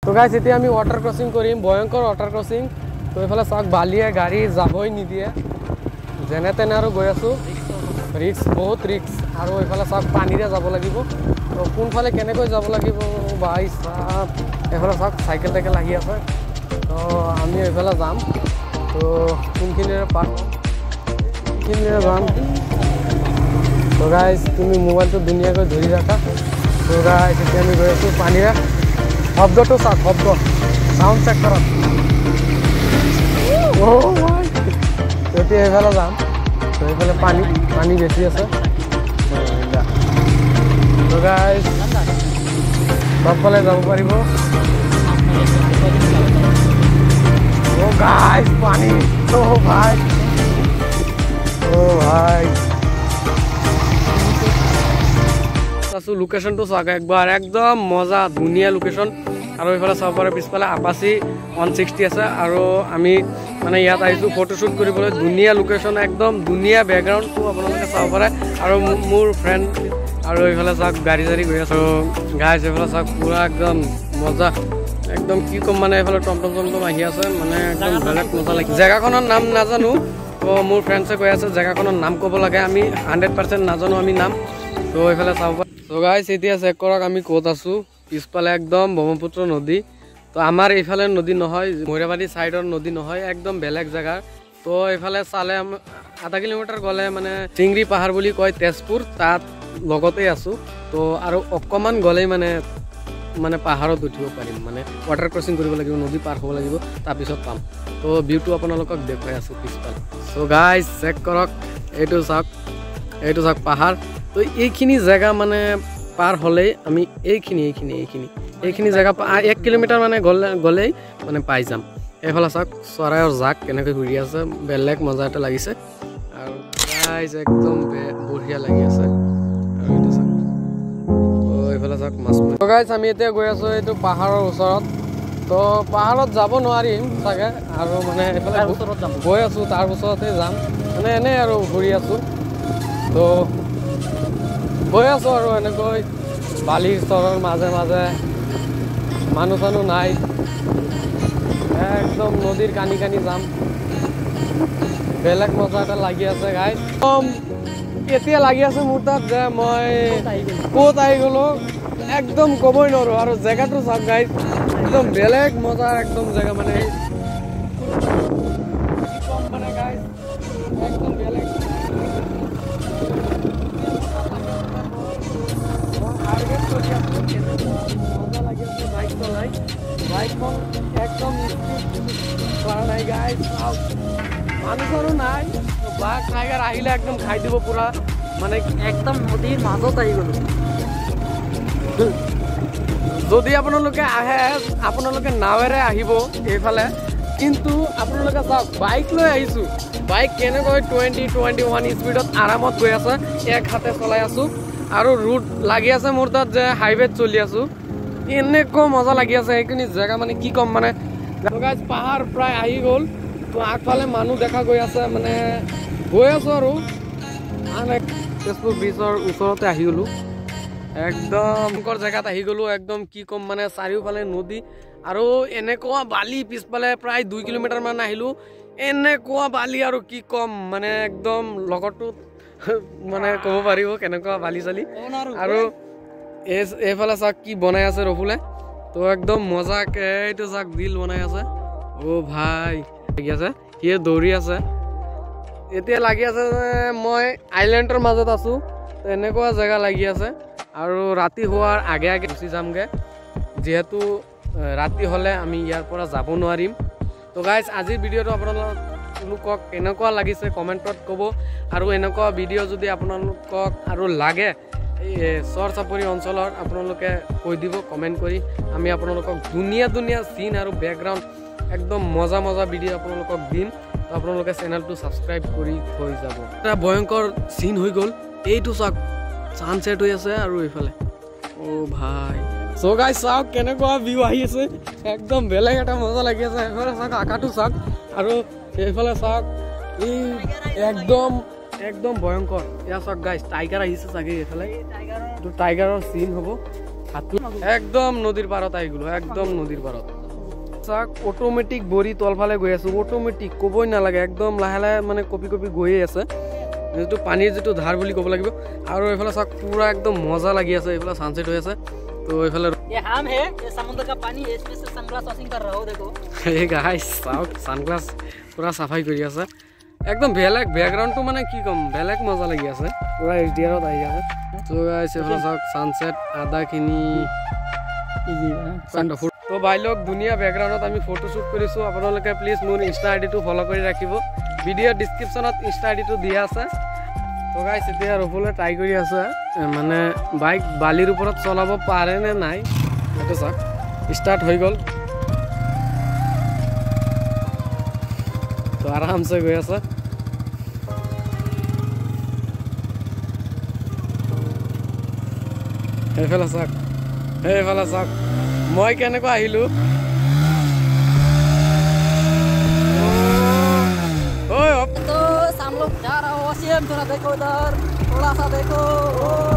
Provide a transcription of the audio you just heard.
তো গাইজ এতিয়া আমি ৱাটাৰ ক্ৰচিং কৰিম, ভয়ংকৰ ৱাটাৰ ক্ৰচিং। তো এইফালে চাওক বালিয়ে গাড়ী যাবই নিদিয়ে, যেনে তেনে আৰু গৈ আছোঁ। ৰিক্স, বহুত ৰিক্স। আৰু এইফালে চাওক পানীৰে যাব লাগিব। তো কোনফালে কেনেকৈ যাব লাগিব ভাই চাওক, এইফালে চাওক চাইকেল টাইকেল আহি আছে। তো আমি এইফালে যাম। তো কোনখিনিৰে পাৰ কোনখিনিৰে যাম। তো গাইজ তুমি মোবাইলটো ধুনীয়াকৈ ধৰি ৰাখা। তো গাইজ এতিয়া আমি গৈ আছোঁ পানীৰে। শব্দটো চাওক, শব্দ চাউণ্ড চেক কৰক। এতিয়া এইফালে যাম। তো এইফালে পানী বেছি আছে। তো গাইজ চবফালে যাব পাৰিব। ও গাইজ পানী, ও ভাই, ও ভাই আছো। লোকেশনটো চাওক একবাৰ, একদম মজা ধুনীয়া লোকেশন। আৰু এইফালে চাব পাৰে পিছফালে আপাচি 160 আছে। আৰু আমি মানে ইয়াত আহিছোঁ ফটোশ্বুট কৰিবলৈ। ধুনীয়া লোকেশন, একদম ধুনীয়া বেকগ্ৰাউণ্ডটো আপোনালোকে চাব পাৰে। আৰু মোৰ ফ্ৰেণ্ড আৰু এইফালে চাওক গাড়ী চাড়ী গৈ আছোঁ। গাইজ এইফালে চাওক পুৰা একদম মজা, একদম কি ক'ম মানে এইফালে টমটম চমটম আহি আছে, মানে একদম বেলেগ মজা লাগে। জেগাখনৰ নাম নাজানো। তো মোৰ ফ্ৰেণ্ডছে কৈ আছে জেগাখনৰ নাম ক'ব লাগে, আমি 100% নাজানো আমি নাম। তো এইফালে চাব পাৰে। তো গাইজ এতিয়া চেক কৰক আমি ক'ত আছোঁ। পিছফালে একদম ব্ৰহ্মপুত্ৰ নদী। তো আমাৰ এইফালে নদী নহয়, মৈৰাবাৰী ছাইডৰ নদী নহয়, একদম বেলেগ জেগাৰ। তো এইফালে চালে আধা কিলোমিটাৰ গ'লে মানে চিংৰি পাহাৰ বুলি কয় তেজপুৰ, তাত লগতেই আছোঁ। তো আৰু অকণমান গ'লেই মানে পাহাৰত উঠিব পাৰিম, মানে ৱাটাৰ ক্ৰচিং কৰিব লাগিব, নদী পাৰ হ'ব লাগিব, তাৰপিছত পাম। তো ভিউটো আপোনালোকক দেখুৱাই আছোঁ পিছফালে। চ' গাইজ চেক কৰক, এইটো চাওক পাহাৰ। তো এইখিনি জেগা মানে পাৰ হ'লেই আমি এইখিনি জেগা 1 কিলোমিটাৰ মানে গ'লেই মানে পাই যাম। এইফালে চাওক চৰাইৰ জাক কেনেকৈ ঘূৰি আছে, বেলেগ মজা এটা লাগিছে। আৰু গাইজ একদম বঢ়িয়া লাগি আছে। আৰু এইটো চাওক, তো এইফালে চাওক মাছ। তো গাইজ আমি এতিয়া গৈ আছোঁ এইটো পাহাৰৰ ওচৰত। তো পাহাৰত যাব নোৱাৰিম চাগে, আৰু মানে এইফালে গৈ আছোঁ, তাৰ ওচৰতে যাম, মানে এনেই আৰু ঘূৰি আছোঁ। তো গৈ আছোঁ আৰু এনেকৈ বালিৰ স্তৰৰ মাজে মাজে, মানুহ চানুহ নাই, একদম নদীৰ কানি যাম। বেলেগ মজা এটা লাগি আছে গাইজ। এতিয়া লাগি আছে মোৰ তাত যে মই ক'ত আহি গ'লোঁ, একদম ক'বই নোৱাৰোঁ। আৰু জেগাটো চাওক গাইজ, একদম বেলেগ মজা একদম জেগা, মানে মানে গাইজ একদম বেলেগ। মজা লাগি আছে বাইক চলাই, বাইকখন একদম পৰা নাই গাইজ। মানুহ নাই, বাঘ টাইগাৰ আহিলে একদম খাই দিব পুৰা, মানে একদম নদীৰ মাজত আহি গ'লো। যদি আপোনালোকে আহে, আপোনালোকে নাৱেৰে আহিব এইফালে, কিন্তু আপোনালোকে চাওক বাইক লৈ আহিছোঁ। বাইক কেনেকৈ 20-21 স্পীডত আৰামত গৈ আছে, এক হাতে চলাই আছোঁ। আৰু ৰুট লাগি আছে মোৰ তাত যে হাইৱেত চলি আছোঁ, এনেকুৱা মজা লাগি আছে সেইখিনি জেগা, মানে কি ক'ম। মানে গাইজ পাহাৰ প্ৰায় আহি গ'ল। তো আগফালে মানুহ দেখা গৈ আছে, মানে গৈ আছোঁ আৰু তেজপুৰ ব্ৰিজৰ ওচৰতে আহি গ'লোঁ, একদম জেগাত আহি গ'লোঁ। একদম কি ক'ম, মানে চাৰিওফালে নদী আৰু এনেকুৱা বালি। পিছফালে প্ৰায় 2 কিলোমিটাৰমান আহিলোঁ, এনেকুৱা বালি আৰু কি ক'ম, মানে একদম লগৰটো মানে ক'ব পাৰিব কেনেকুৱা বালি চালি। আৰু এইফালে চাওক কি বনাই আছে ৰফুলে। তো একদম মজাকে এইটো চাওক বিল বনাই আছে। অ' ভাই লাগি আছে, সিয়ে দৌৰি আছে। এতিয়া লাগি আছে যে মই আইলেণ্ডৰ মাজত আছোঁ, এনেকুৱা জেগা লাগি আছে। আৰু ৰাতি হোৱাৰ আগে গুচি যামগৈ, যিহেতু ৰাতি হ'লে আমি ইয়াৰ পৰা যাব নোৱাৰিম। তো গাইজ আজিৰ ভিডিঅ'টো আপোনালোকক কেনেকুৱা লাগিছে কমেণ্টত ক'ব। আৰু এনেকুৱা ভিডিঅ' যদি আপোনালোকক আৰু লাগে এই চৰ চাপৰি অঞ্চলৰ, আপোনালোকে কৈ দিব কমেণ্ট কৰি। আমি আপোনালোকক ধুনীয়া চিন আৰু বেকগ্ৰাউণ্ড, একদম মজা ভিডিঅ' আপোনালোকক দিম। তো আপোনালোকে চেনেলটো ছাবস্ক্ৰাইব কৰি থৈ যাব। এটা ভয়ংকৰ চিন হৈ গ'ল, এইটো চাওক ছানছেট হৈ আছে। আৰু এইফালে অ' ভাই, চ' গাইজ চাওক কেনেকুৱা ভিউ আহি আছে, একদম বেলেগ এটা মজা লাগি আছে। এইফালে চাওক আকাশটো চাওক, আৰু এইফালে চাওক এই একদম ভয়ংকৰ। এয়া চাওক গাইজ টাইগাৰ আহিছে চাগে এইফালে, এইটো টাইগাৰৰ চিন হ'ব। একদম নদীৰ পাৰত আহি গ'লো একদম নদীৰ পাৰত চাক অটোমেটিক বৰি তলফালে গৈ আছো অটোমেটিক ক'বই নালাগে একদম লাহে লাহে মানে কপি কপি গৈয়ে আছে যেটো পানীৰ যেটো ধাৰ বুলি ক'ব লাগিব আৰু এইফালে চাক পুৰা একদম মজা লাগি আছে এইফালে সানসেট হৈ আছে तो এইফালে ये हम है ये समुद्र का पानी है इसमें से सनग्लास वॉशिंग कर रहा हो देखो এই গাইস চাওক সানগ্লাস পুৰা সাফাই কৰি আছে একদম বেলেগ ব্যাকগ্ৰাউণ্ডটো মানে কি কম বেলেগ মজা লাগি আছে পুৰা এইচডিআৰত আহি আছে তো গাইস এইফালে চাওক সানসেট আদাখিনি ইজি ওয়ান্ডাৰফুল তো ভাই লোক দুনিয়া ব্যাকগ্ৰাউণ্ডত আমি ফটো শুট কৰিছো আপোনালোকে প্লিজ মোৰ ইনষ্টা আইডিটো ফলো কৰি ৰাখিব ভিডিঅ ডেসক্ৰিপচনত ইনষ্টা আইডিটো দিয়া আছে তো গাইস এতিয়া ৰফুলে ট্ৰাই কৰি আছে মানে বাইক বালিৰ ওপৰত চলাব পাৰে নে নাই এটা চাওক স্টাৰ্ট হৈ গল তো আৰামছে গৈ আছে এইফালে চাওক মই কেনেকৈ আহিলো तो हम लोग जा रहा हो वसीम थोड़ा देखो इधर थोड़ा सा देखो